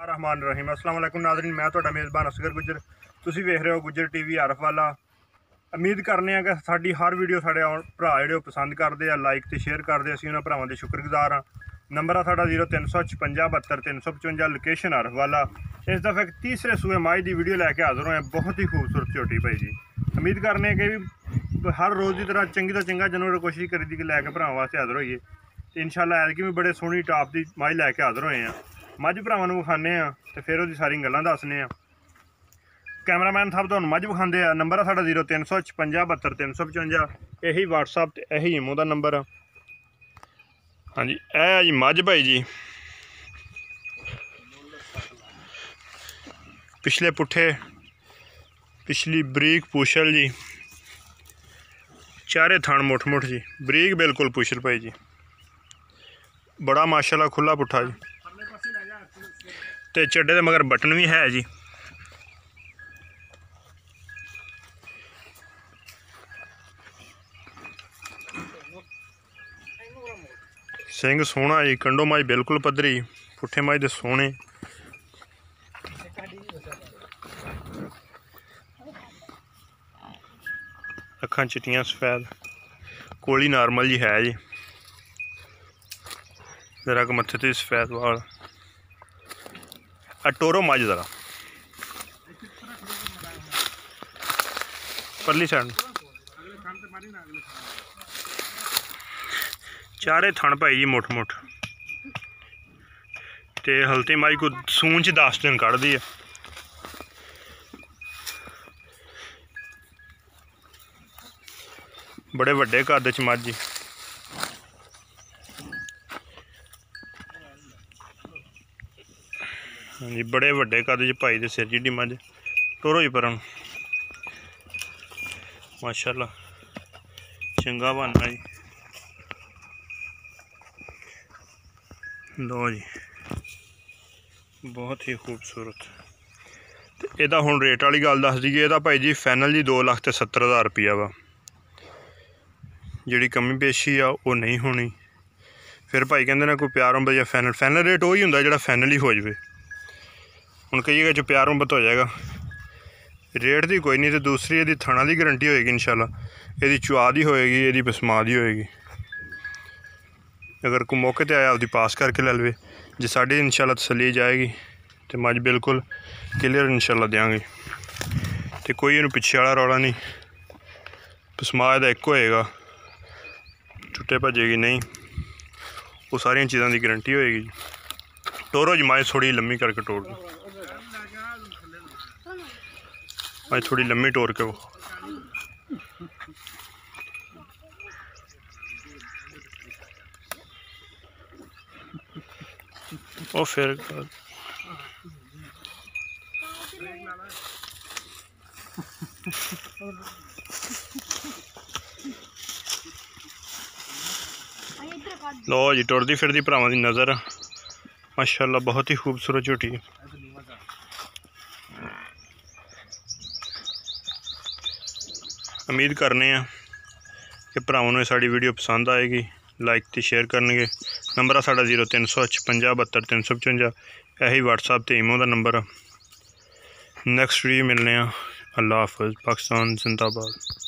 रहमान रहीम अस्सलाम वालेकुम नाज़रीन, मैं तुहाडा मेज़बान असगर गुज्जर। तुसीं वेख रहे हो गुज्जर टीवी आरफ वाला। उम्मीद करने कि साडी हर वीडियो साडे भरा जिहड़े पसंद करते हैं, लाइक तो शेयर करते, असीं उन्हां भरावां दे शुक्रगुजार हाँ। नंबर आ साडा 0356 72 355, लोकेशन आरफ वाला। इस दफ़े तीसरे सूए माई की वीडियो लैके हाज़र होए, बहुत ही खूबसूरत झोटी भाई जी। उम्मीद करने कि भी हर रोज़ की तरह चंगी तो चंगा जानवर कोशिश करी दी कि लैके भरावां वास्ते हाज़र होइए। तो इंशाअल्लाह ऐतकी भी बड़े सोहनी टॉप की माई लैके हाज़र होए हैं। मझ भरावां नूं विखाने तो फिर वो सारी गल्लां दसने। कैमरामैन साहब तुहानूं मझ विखांदे आ। नंबर है साडा 0356 72 355, यही व्हाट्सअप ते यही इमो दा नंबर। हाँ जी, ए जी मझ भाई जी, पिछले पुट्ठे पिछली बरीक पूछल जी, चारे थण मुठ मुठ जी, बरीक बिल्कुल पूछल भाई जी, बड़ा माशाल्लाह खुला पुट्ठा जी, ते चड्डे दे मगर बटन भी है जी। सिंह सोहना जी, कंडो माई बिल्कुल पद्धरी, पुट्ठे माई दे सोहने, अखां चिट्टियां सफेद, कोली नॉर्मल जी है जी, जरा क मत्थे ते सफेद वाल, टोरो मझ जरा परली साइड चारे थण भाई जी मुठ मुठ, ते हल्ती माई को सून च 10 दिन कढ़ दी है। बड़े वड्डे कद च मझ जी, हाँ जी, बड़े वड्डे कद च भाई दे सिर जिड्डी मझ। टोरो ही पर माशाल्लाह चंगा बनना जी। लो जी, बहुत ही खूबसूरत। तो यदा हुण रेट वाली गल दस दईए, यदा भाई जी फाइनल जी 2,70,000 रुपया वा। जिहड़ी कमी पेशी आ वो नहीं होनी। फिर भाई कहते ना कोई प्यार मुहब्बत या फाइनल, फाइनल रेट वही हुंदा जिहड़ा फाइनल ही हो जाए। हुण कहिएगा जो प्यार मुहब्बत हो जाएगा, रेट की कोई नहीं। तो दूसरी यदि थणा की गारंटी होएगी इंशाल्लाह, यदि चुआ दी होएगी, यदि पसमा दी होएगी। अगर कोई मौके पर आया आपकी पास करके ले लवे, जो साड़ी इंशाल्लाह तसली जाएगी तो मझ बिल्कुल क्लीयर इंशाल्लाह देंगे। तो कोई इन्हूं पिछे वाला रौला नहीं, पसमा दा एक होएगा, छुट्टे भजेगी नहीं, वो सारिया चीज़ों की गारंटी होएगी। टोरो जी माए थोड़ी लम्मी करके टोर दो, माए थोड़ी लम्मी टोर के वो फिर लो जी, टुरदी फिरदी भरावां दी नज़र माशाल्लाह बहुत ही खूबसूरत झोटी है। उम्मीद करने कि भरावां नूं साडी वीडियो पसंद आएगी, लाइक तो शेयर करनगे। नंबर आ साडा 0356 72 355, यही व्हाट्सअप ते इमो दा नंबर। नैक्सट वीडियो मिलने। अल्लाह हाफिज़। पाकिस्तान जिंदाबाद।